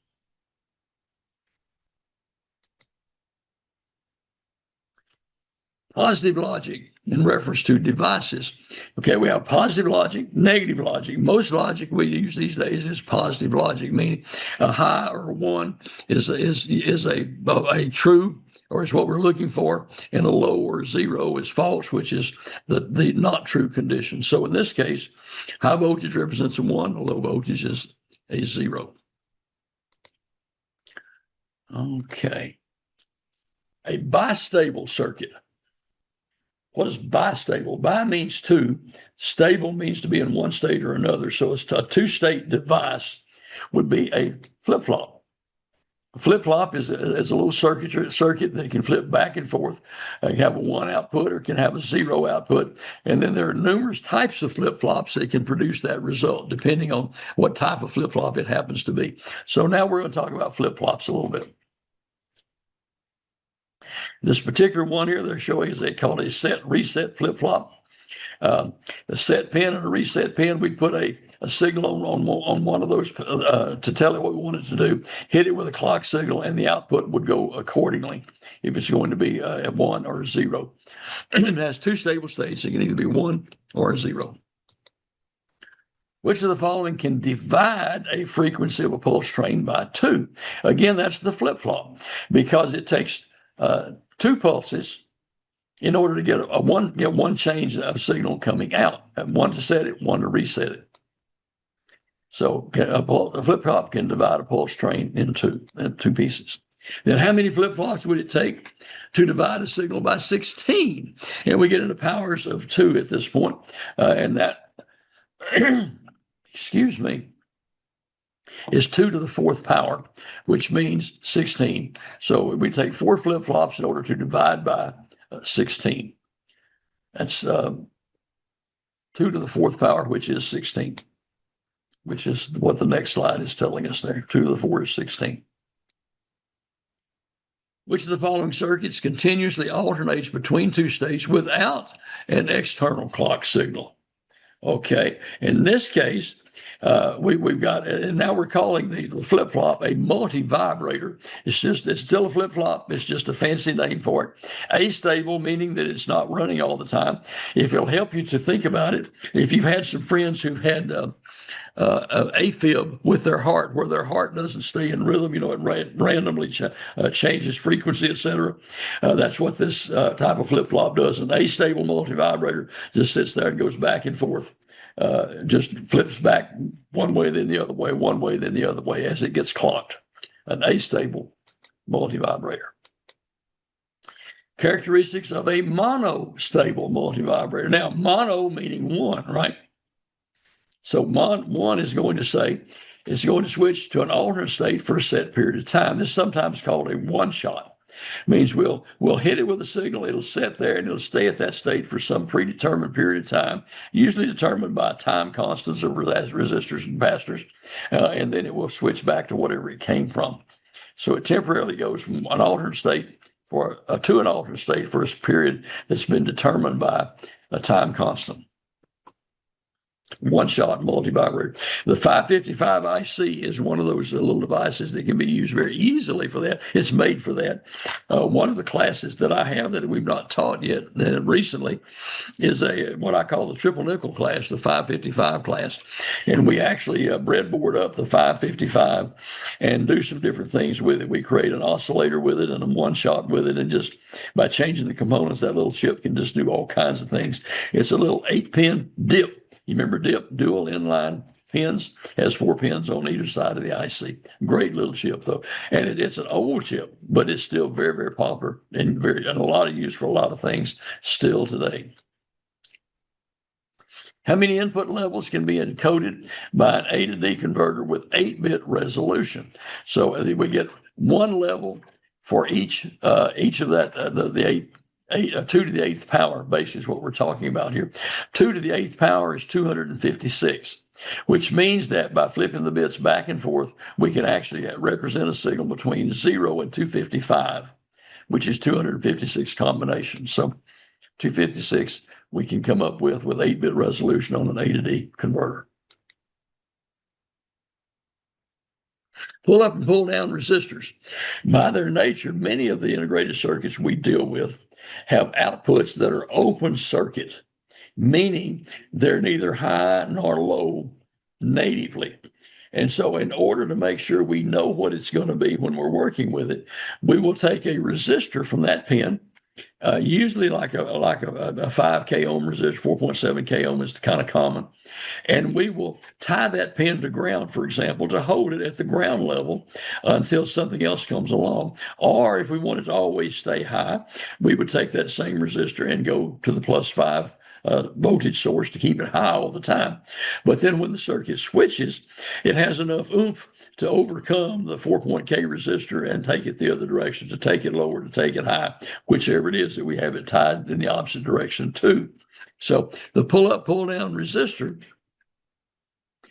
[SPEAKER 1] Positive logic in reference to devices. Okay, we have positive logic, negative logic. Most logic we use these days is positive logic, meaning a high or a 1 is a true, or is what we're looking for, and a low or 0 is false, which is the not true condition. So in this case, high voltage represents a 1, a low voltage is a 0. Okay. A bistable circuit. What is bistable? Bi means two. Stable means to be in one state or another. So it's a two-state device would be a flip-flop. A flip-flop is a little circuit that can flip back and forth. It can have a one output or can have a zero output. And then there are numerous types of flip-flops that can produce that result, depending on what type of flip-flop it happens to be. So now we're going to talk about flip-flops a little bit. This particular one here they're showing is they call it a set reset flip-flop. A set pin and a reset pin, we'd put a signal on one of those to tell it what we wanted to do, hit it with a clock signal, and the output would go accordingly if it's going to be a 1 or a 0. It has two stable states. It can either be 1 or a 0. Which of the following can divide a frequency of a pulse train by 2? Again, that's the flip-flop, because it takes 2 pulses in order to get one change of signal coming out, one to set it, one to reset it. So a flip-flop can divide a pulse train in two pieces. Then how many flip-flops would it take to divide a signal by 16? And we get into powers of 2 at this point, and that, excuse me, is 2 to the 4th power, which means 16. So we take 4 flip-flops in order to divide by 16. That's 2 to the 4th power, which is 16, which is what the next slide is telling us there. 2 to the 4 is 16. Which of the following circuits continuously alternates between 2 states without an external clock signal? Okay, in this case, we've got, and now we're calling the flip-flop a multi-vibrator. It's still a flip-flop. It's just a fancy name for it. Astable, meaning that it's not running all the time. If it'll help you to think about it, if you've had some friends who've had AFib with their heart, where their heart doesn't stay in rhythm, it randomly changes frequency, etc. That's what this type of flip-flop does. An astable multi-vibrator just sits there and goes back and forth. Just flips back one way, then the other way, one way, then the other way as it gets clocked. An astable multi-vibrator. Characteristics of a monostable multi-vibrator. Now, mono meaning one, right? So one is going to say it's going to switch to an alternate state for a set period of time. This is sometimes called a one-shot. Means we'll hit it with a signal, it'll sit there, and it'll stay at that state for some predetermined period of time, usually determined by time constants of resistors and capacitors, and then it will switch back to whatever it came from. So it temporarily goes from an alternate state to an alternate state for a period that's been determined by a time constant. One-shot multi-vibrator. The 555 IC is one of those little devices that can be used very easily for that. It's made for that. One of the classes that I have that we've not taught yet recently is what I call the triple nickel class, the 555 class. And we actually breadboard up the 555 and do some different things with it. We create an oscillator with it and a one-shot with it, and just by changing the components, that little chip can just do all kinds of things. It's a little 8-pin dip. You remember DIP, dual inline pins, has 4 pins on either side of the IC. Great little chip, though. And it's an old chip, but it's still very, very popular and a lot of use for a lot of things still today. How many input levels can be encoded by an A to D converter with 8-bit resolution? So we get one level for each of that, the 8. 2 to the 8th power, basically, is what we're talking about here. 2 to the 8th power is 256, which means that by flipping the bits back and forth, we can actually represent a signal between 0 and 255, which is 256 combinations. So 256 we can come up with 8-bit resolution on an A to D converter. Pull up and pull down resistors. By their nature, many of the integrated circuits we deal with have outputs that are open circuit, meaning they're neither high nor low natively. And so in order to make sure we know what it's going to be when we're working with it, we will take a resistor from that pin Usually like a 5K ohm resistor, 4.7K ohm is kind of common. And we will tie that pin to ground, for example, to hold it at the ground level until something else comes along. Or if we want it to always stay high, we would take that same resistor and go to the +5 voltage source to keep it high all the time. But then when the circuit switches, it has enough oomph to overcome the 4.K resistor and take it the other direction, to take it lower, to take it high, whichever it is that we have it tied in the opposite direction to. So the pull-up, pull-down resistor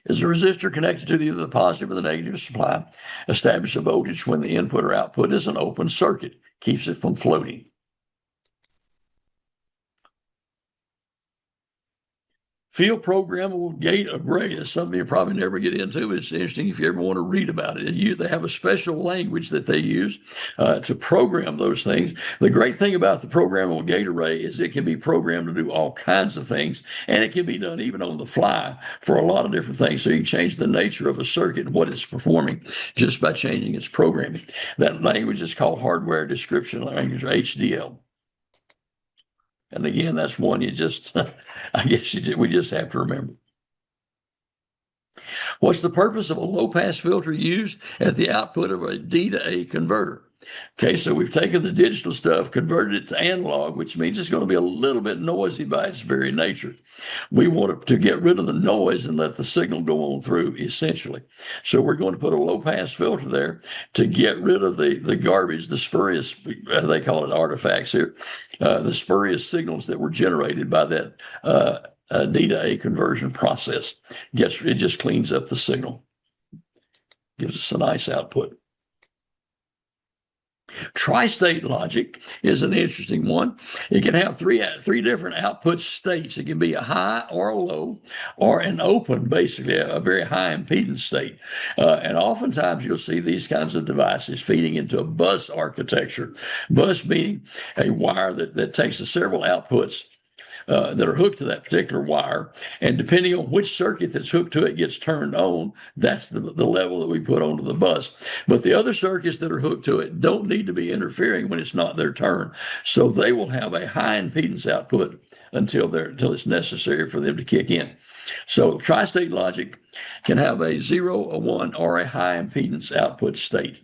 [SPEAKER 1] is a resistor connected to either the positive or the negative supply, establish a voltage when the input or output is an open circuit, keeps it from floating. Field programmable gate array is something you probably never get into. It's interesting if you ever want to read about it. They have a special language that they use to program those things. The great thing about the programmable gate array is it can be programmed to do all kinds of things, and it can be done even on the fly for a lot of different things. So you can change the nature of a circuit and what it's performing just by changing its programming. That language is called hardware description language, or HDL. And again, that's one you just, I guess we just have to remember. What's the purpose of a low-pass filter used at the output of a D to A converter? Okay, so we've taken the digital stuff, converted it to analog, which means it's going to be a little bit noisy by its very nature. We want to get rid of the noise and let the signal go on through, essentially. So we're going to put a low-pass filter there to get rid of the garbage, the spurious, they call it artifacts here, the spurious signals that were generated by that D to A conversion process. It just cleans up the signal, gives us a nice output. Tri-state logic is an interesting one. It can have three different output states. It can be a high or a low or an open, basically a very high impedance state. And oftentimes you'll see these kinds of devices feeding into a bus architecture. Bus meaning a wire that takes several outputs that are hooked to that particular wire. And depending on which circuit that's hooked to it gets turned on, that's the level that we put onto the bus. But the other circuits that are hooked to it don't need to be interfering when it's not their turn. So they will have a high impedance output until it's necessary for them to kick in. So tri-state logic can have a 0, a 1, or a high impedance output state.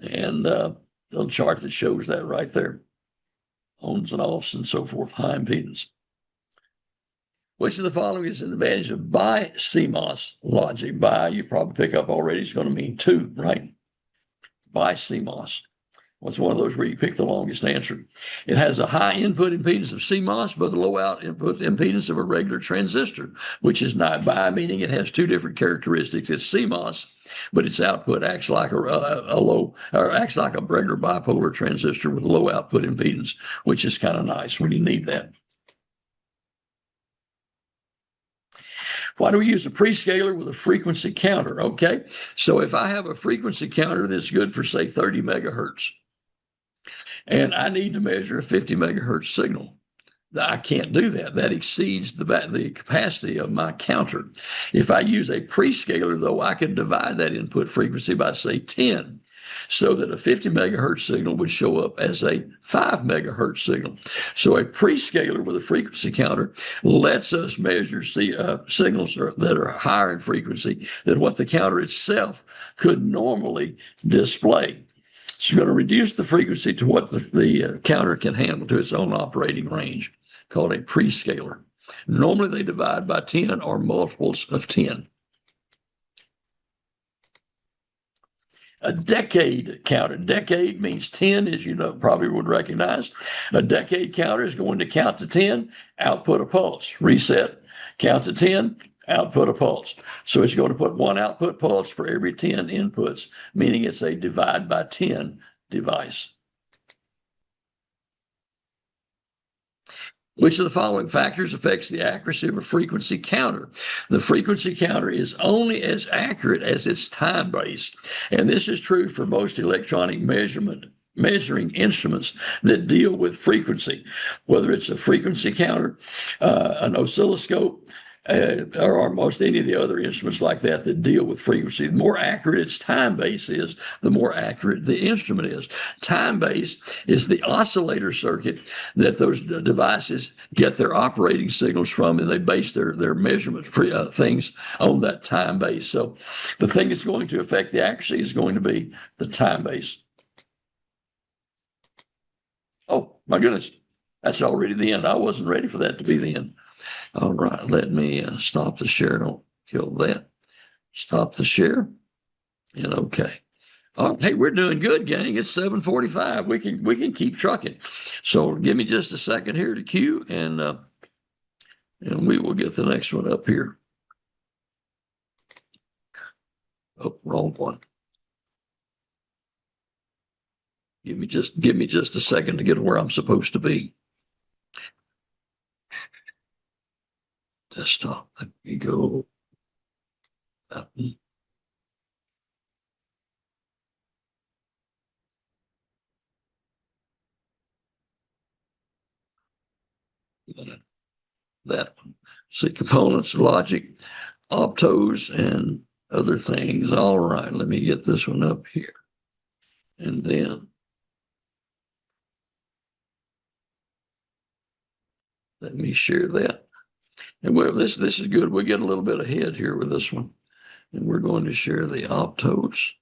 [SPEAKER 1] And the chart that shows that right there, ons and offs and so forth, high impedance. Which of the following is an advantage of bi-CMOS logic? Bi, you probably pick up already, it's going to mean two, right? Bi-CMOS. What's one of those where you pick the longest answer? It has a high input impedance of CMOS, but a low out input impedance of a regular transistor, which is not bi, meaning it has two different characteristics. It's CMOS, but its output acts like acts like a regular bipolar transistor with low output impedance, which is kind of nice when you need that. Why do we use a prescaler with a frequency counter? Okay, so if I have a frequency counter that's good for, say, 30 megahertz, and I need to measure a 50 megahertz signal, I can't do that. That exceeds the capacity of my counter. If I use a prescaler, though, I can divide that input frequency by, say, 10, so that a 50 megahertz signal would show up as a 5 megahertz signal. So a prescaler with a frequency counter lets us measure signals that are higher in frequency than what the counter itself could normally display. So you're going to reduce the frequency to what the counter can handle to its own operating range, called a prescaler. Normally they divide by 10 or multiples of 10. A decade counter. Decade means 10, as you know, probably would recognize. A decade counter is going to count to 10, output a pulse, reset, count to 10, output a pulse. So it's going to put one output pulse for every 10 inputs, meaning it's a divide by 10 device. Which of the following factors affects the accuracy of a frequency counter? The frequency counter is only as accurate as its time base. And this is true for most electronic measuring instruments that deal with frequency, whether it's a frequency counter, an oscilloscope, or almost any of the other instruments like that that deal with frequency. The more accurate its time base is, the more accurate the instrument is. Time base is the oscillator circuit that those devices get their operating signals from, and they base their measurement things on that time base. So the thing that's going to affect the accuracy is going to be the time base. Oh, my goodness. That's already the end. I wasn't ready for that to be the end. All right, let me stop the share. Don't kill that. Stop the share. And okay. Hey, we're doing good, gang. It's 7:45. We can keep trucking. So give me just a second here to cue, and we will get the next one up here. Oh, wrong one. Give me just a second to get where I'm supposed to be. Desktop. Let me go. That. See, components, logic, optos, and other things. All right, let me get this one up here. And then let me share that. And well, this is good. We get a little bit ahead here with this one. And we're going to share the optos.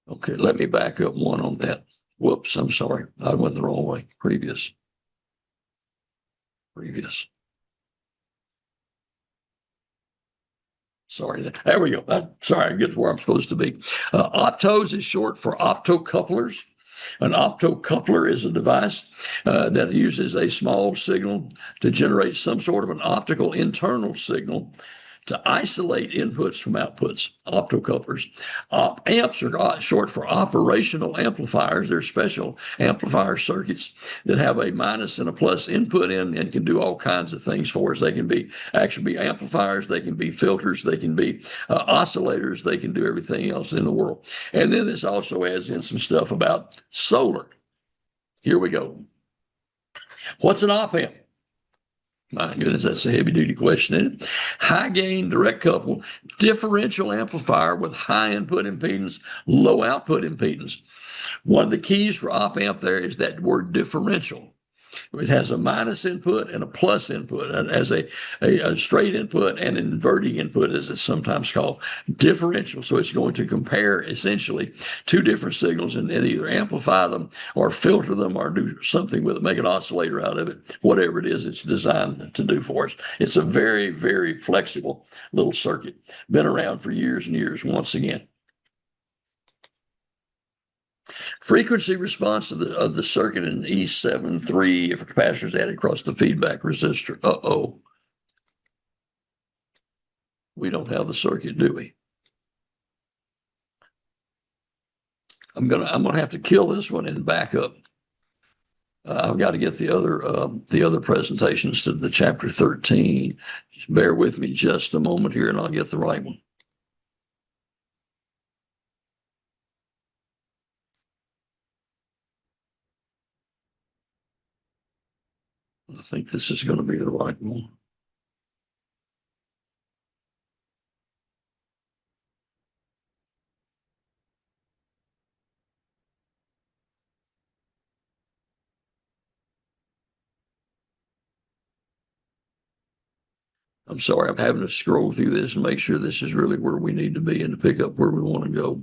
[SPEAKER 1] Okay, let me back up one on that. Whoops, I'm sorry. I went the wrong way. Previous. Sorry, there we go. Sorry, I get to where I'm supposed to be. Optos is short for optocouplers. An optocoupler is a device that uses a small signal to generate some sort of an optical internal signal to isolate inputs from outputs, optocouplers. Amps are short for operational amplifiers. They're special amplifier circuits that have a minus and a plus input in and can do all kinds of things for us. They can actually be amplifiers, they can be filters, they can be oscillators, they can do everything else in the world. And then this also adds in some stuff about solar. Here we go. What's an op amp? My goodness, that's a heavy duty question, isn't it? High gain, direct couple, differential amplifier with high input impedance, low output impedance. One of the keys for op amp there is that word differential. It has a minus input and a plus input. It has a straight input and an inverting input, as it's sometimes called, differential. So it's going to compare essentially two different signals and either amplify them or filter them or do something with it, make an oscillator out of it, whatever it is it's designed to do for us. It's a very, very flexible little circuit. Been around for years and years once again. Frequency response of the circuit in E7-3 if a capacitor is added across the feedback resistor. Uh-oh. We don't have the circuit, do we? I'm gonna have to kill this one and back up. I've got to get the other presentations to the chapter 13. Just bear with me just a moment here, and I'll get the right one. I think this is going to be the right one. I'm sorry, I'm having to scroll through this and make sure this is really where we need to be and to pick up where we want to go.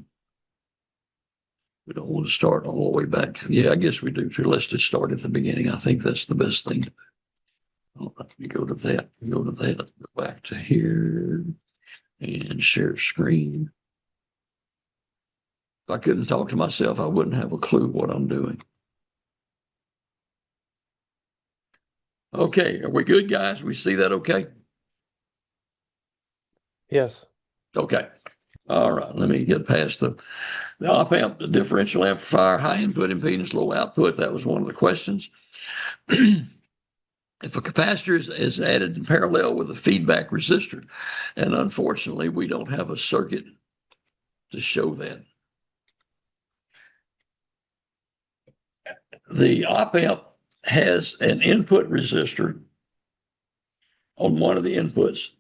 [SPEAKER 1] We don't want to start all the way back. Yeah, I guess we do too. Let's just start at the beginning. I think that's the best thing. All right, we go to that, go back to here and share screen. If I couldn't talk to myself, I wouldn't have a clue what I'm doing. Okay, are we good, guys? We see that okay?
[SPEAKER 2] Yes.
[SPEAKER 1] Okay. All right, let me get past the op amp, the differential amplifier, high input impedance, low output. That was one of the questions. If a capacitor is added in parallel with a feedback resistor, and unfortunately, we don't have a circuit to show that. the op amp has an input resistor on one of the inputs.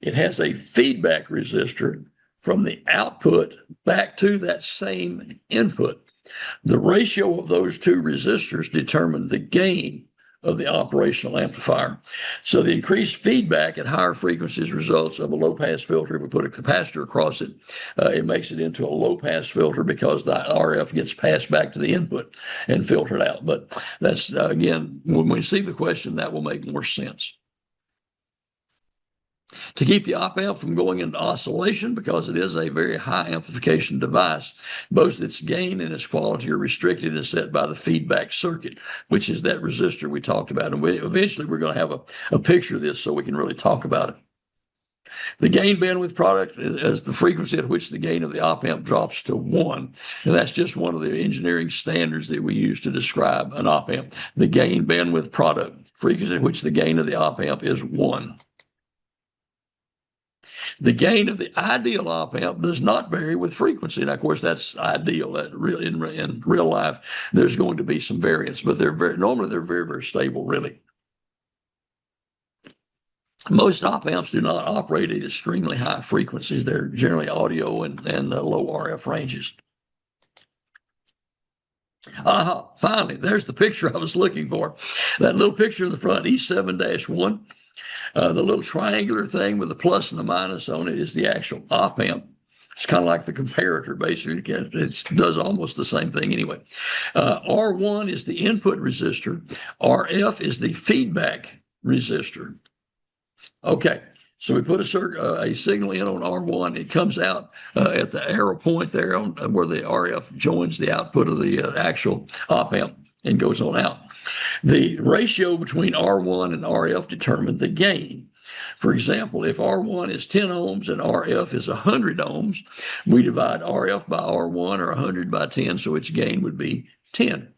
[SPEAKER 1] It has a feedback resistor from the output back to that same input. The ratio of those two resistors determine the gain of the operational amplifier. So the increased feedback at higher frequencies results of a low-pass filter. If we put a capacitor across it, it makes it into a low-pass filter because the RF gets passed back to the input and filtered out. But that's, again, when we see the question, that will make more sense. To keep the op amp from going into oscillation, because it is a very high amplification device, both its gain and its quality are restricted and set by the feedback circuit, which is that resistor we talked about. And eventually we're going to have a picture of this so we can really talk about it. The gain bandwidth product is the frequency at which the gain of the op amp drops to 1. And that's just one of the engineering standards that we use to describe an op amp. The gain bandwidth product, frequency at which the gain of the op amp is 1. The gain of the ideal op amp does not vary with frequency. And of course, that's ideal. In real life, there's going to be some variance, but normally they're very, very stable, really. Most op amps do not operate at extremely high frequencies. They're generally audio and low RF ranges. Finally, there's the picture I was looking for. That little picture in the front, E7-1. The little triangular thing with the plus and the minus on it is the actual op amp. It's kind of like the comparator, basically. It does almost the same thing anyway. R1 is the input resistor. RF is the feedback resistor. Okay, so we put a signal in on R1. It comes out at the arrow point there on where the RF joins the output of the actual op amp and goes on out. The ratio between R1 and RF determine the gain. For example, if R1 is 10 ohms and RF is 100 ohms, we divide RF by R1 or 100 by 10, so its gain would be 10.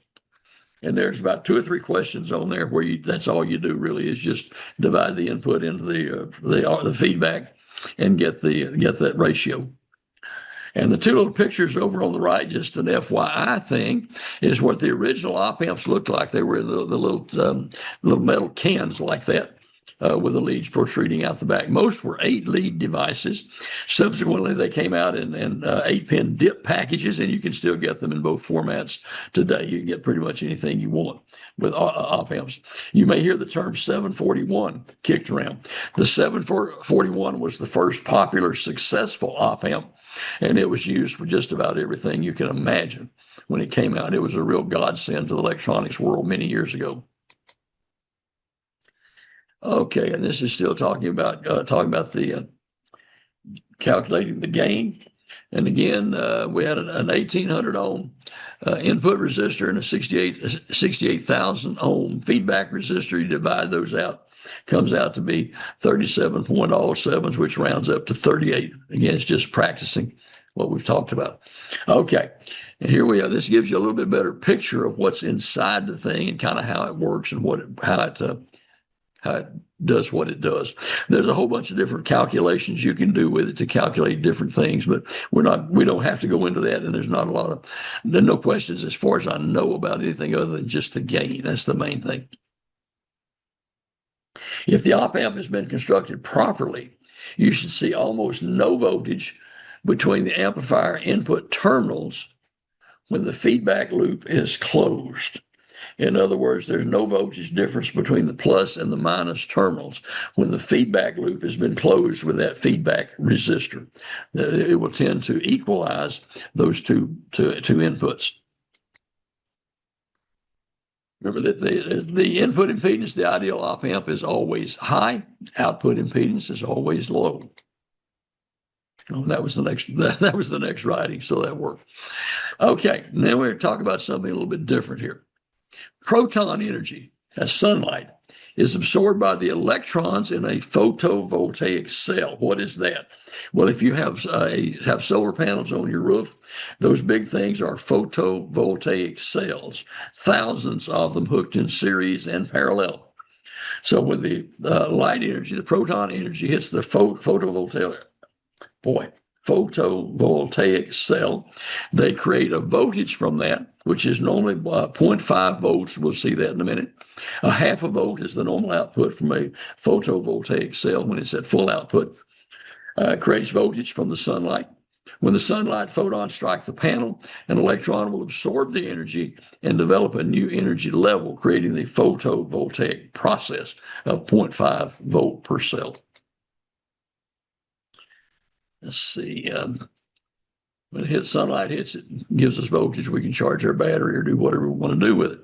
[SPEAKER 1] And there's about 2 or 3 questions on there where that's all you do really is just divide the input into the feedback and get that ratio. And the 2 little pictures over on the right, just an FYI thing, is what the original op amps looked like. They were the little metal cans like that with the leads protruding out the back. Most were 8-lead devices. Subsequently, they came out in 8-pin dip packages, and you can still get them in both formats today. You can get pretty much anything you want with op amps. You may hear the term 741 kicked around. The 741 was the first popular successful op amp, and it was used for just about everything you can imagine when it came out. It was a real godsend to the electronics world many years ago. Okay, and this is still talking about the calculating the gain. And again, we had an 1800 ohm input resistor and a 68,000 ohm feedback resistor. You divide those out, comes out to be 37.07, which rounds up to 38. Again, it's just practicing what we've talked about. Okay, and here we are. This gives you a little bit better picture of what's inside the thing and kind of how it works and how it does what it does. There's a whole bunch of different calculations you can do with it to calculate different things, but we don't have to go into that. And there's no questions as far as I know about anything other than just the gain. That's the main thing. If the op amp has been constructed properly, you should see almost no voltage between the amplifier input terminals when the feedback loop is closed. In other words, there's no voltage difference between the plus and the minus terminals when the feedback loop has been closed with that feedback resistor. It will tend to equalize those two inputs. Remember that the input impedance, the ideal op amp, is always high. Output impedance is always low. Oh, that was the next writing, so that worked. Okay, now we're going to talk about something a little bit different here. Proton energy, as sunlight, is absorbed by the electrons in a photovoltaic cell. What is that? Well, if you have solar panels on your roof, those big things are photovoltaic cells, thousands of them hooked in series and parallel. So when the light energy, the proton energy hits the photovoltaic, boy, photovoltaic cell. They create a voltage from that, which is normally 0.5 volts. We'll see that in a minute. A half a volt is the normal output from a photovoltaic cell when it's at full output. Creates voltage from the sunlight. When the sunlight photons strike the panel, an electron will absorb the energy and develop a new energy level, creating the photovoltaic process of 0.5 volt per cell. Let's see. When sunlight hits it, gives us voltage. We can charge our battery or do whatever we want to do with it.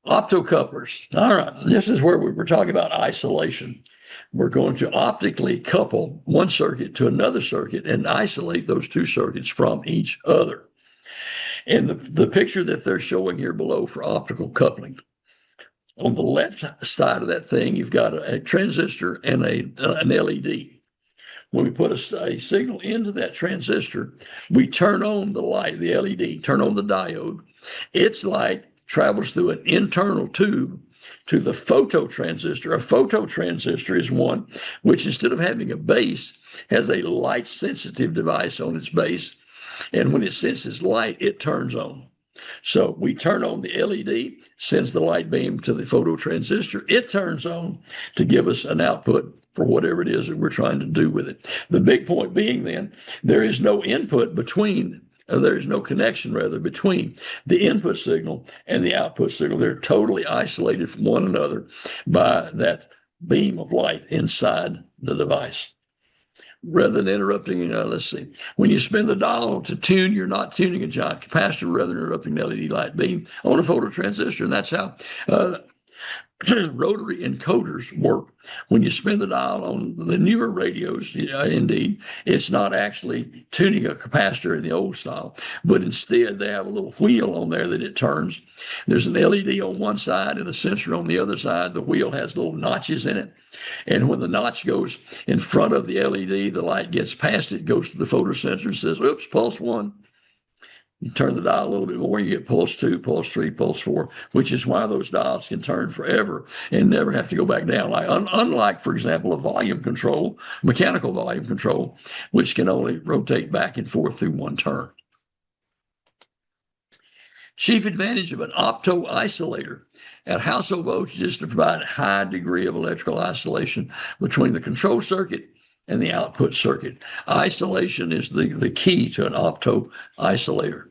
[SPEAKER 1] Optocouplers. All right, this is where we were talking about isolation. We're going to optically couple one circuit to another circuit and isolate those two circuits from each other. And the picture that they're showing here below for optical coupling, on the left side of that thing, you've got a transistor and an LED. When we put a signal into that transistor, we turn on the light, the LED, turn on the diode. Its light travels through an internal tube to the phototransistor. A phototransistor is one which, instead of having a base, has a light-sensitive device on its base. And when it senses light, it turns on. So we turn on the LED, sends the light beam to the phototransistor. It turns on to give us an output for whatever it is that we're trying to do with it. The big point being then, there is no input between there's no connection, rather, between the input signal and the output signal. They're totally isolated from one another by that beam of light inside the device. Rather than interrupting, let's see, when you spin the dial to tune, you're not tuning a giant capacitor, rather than interrupting the LED light beam on a phototransistor. And that's how rotary encoders work. When you spin the dial on the newer radios, indeed, it's not actually tuning a capacitor in the old style, but instead they have a little wheel on there that it turns. There's an LED on one side and a sensor on the other side. The wheel has little notches in it. And when the notch goes in front of the LED, the light gets past it, goes to the photosensor and says, oops, pulse 1. You turn the dial a little bit more, you get pulse 2, pulse 3, pulse 4, which is why those dials can turn forever and never have to go back down. Like, unlike, for example, a volume control, mechanical volume control, which can only rotate back and forth through one turn. Chief advantage of an opto-isolator at household voltage is to provide a high degree of electrical isolation between the control circuit and the output circuit. Isolation is the key to an opto-isolator.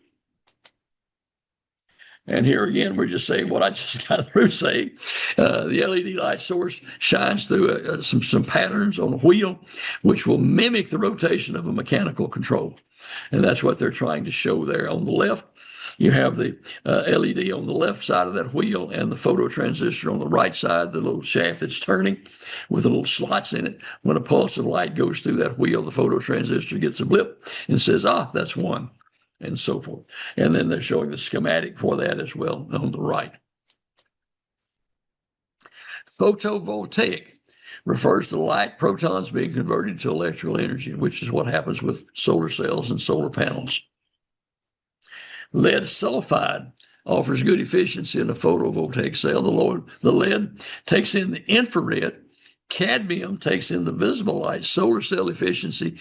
[SPEAKER 1] And here again, we're just saying what I just got through saying. The LED light source shines through some patterns on a wheel, which will mimic the rotation of a mechanical control. And that's what they're trying to show there. On the left, you have the LED on the left side of that wheel and the phototransistor on the right side, the little shaft that's turning with the little slots in it. When a pulse of light goes through that wheel, the phototransistor gets a blip and says, that's 1, and so forth. And then they're showing the schematic for that as well on the right. Photovoltaic refers to light protons being converted to electrical energy, which is what happens with solar cells and solar panels. Lead sulfide offers good efficiency in a photovoltaic cell. The lead takes in the infrared. Cadmium takes in the visible light. Solar cell efficiency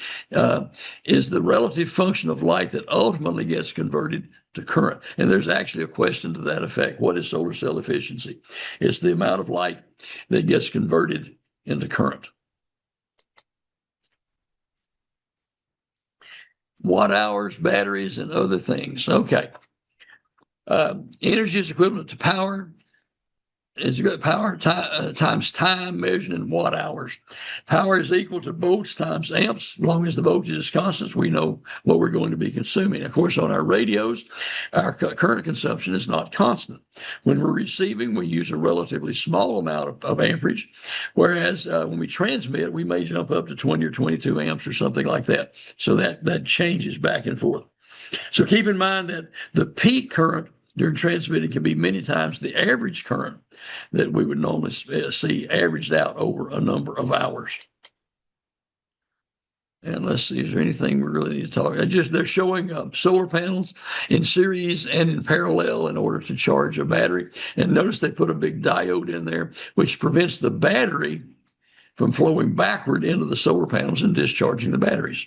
[SPEAKER 1] is the relative function of light that ultimately gets converted to current. And there's actually a question to that effect. What is solar cell efficiency? It's the amount of light that gets converted into current. Watt hours, batteries, and other things. Okay. Energy is equivalent to power. Power times time measured in watt hours. Power is equal to volts times amps. As long as the voltage is constant, we know what we're going to be consuming. Of course, on our radios, our current consumption is not constant. When we're receiving, we use a relatively small amount of amperage, whereas when we transmit, we may jump up to 20 or 22 amps or something like that. So that changes back and forth. So keep in mind that the peak current during transmitting can be many times the average current that we would normally see averaged out over a number of hours. And let's see, is there anything we really need to talk about? They're showing solar panels in series and in parallel in order to charge a battery. And notice they put a big diode in there, which prevents the battery from flowing backward into the solar panels and discharging the batteries.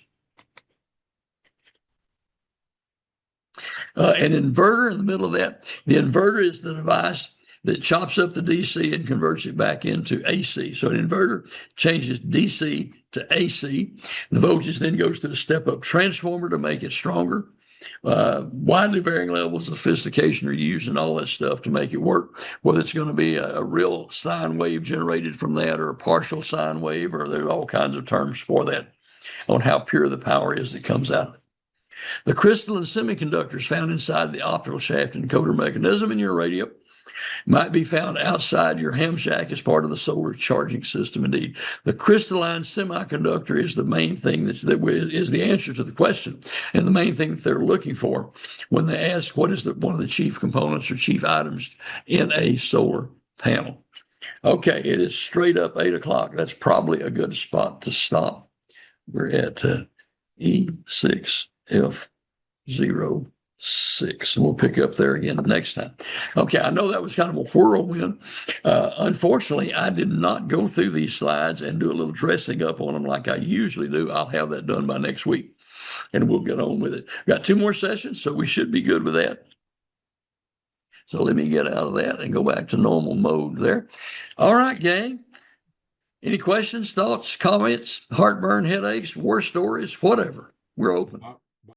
[SPEAKER 1] An inverter in the middle of that. The inverter is the device that chops up the DC and converts it back into AC. So an inverter changes DC to AC. The voltage then goes to a step-up transformer to make it stronger. Widely varying levels of sophistication are used and all that stuff to make it work, whether it's going to be a real sine wave generated from that or a partial sine wave, or there's all kinds of terms for that on how pure the power is that comes out. The crystalline semiconductors found inside the optical shaft encoder mechanism in your radio might be found outside your ham shack as part of the solar charging system. Indeed, the crystalline semiconductor is the main thing that is the answer to the question, and the main thing that they're looking for when they ask what is one of the chief components or chief items in a solar panel. Okay, it is straight up 8 o'clock. That's probably a good spot to stop. We're at E6F06. And we'll pick up there again next time. Okay, I know that was kind of a whirlwind. Unfortunately, I did not go through these slides and do a little dressing up on them like I usually do. I'll have that done by next week, and we'll get on with it. Got 2 more sessions, so we should be good with that. So let me get out of that and go back to normal mode there. All right, gang. Any questions, thoughts, comments, heartburn, headaches, war stories, whatever? We're open.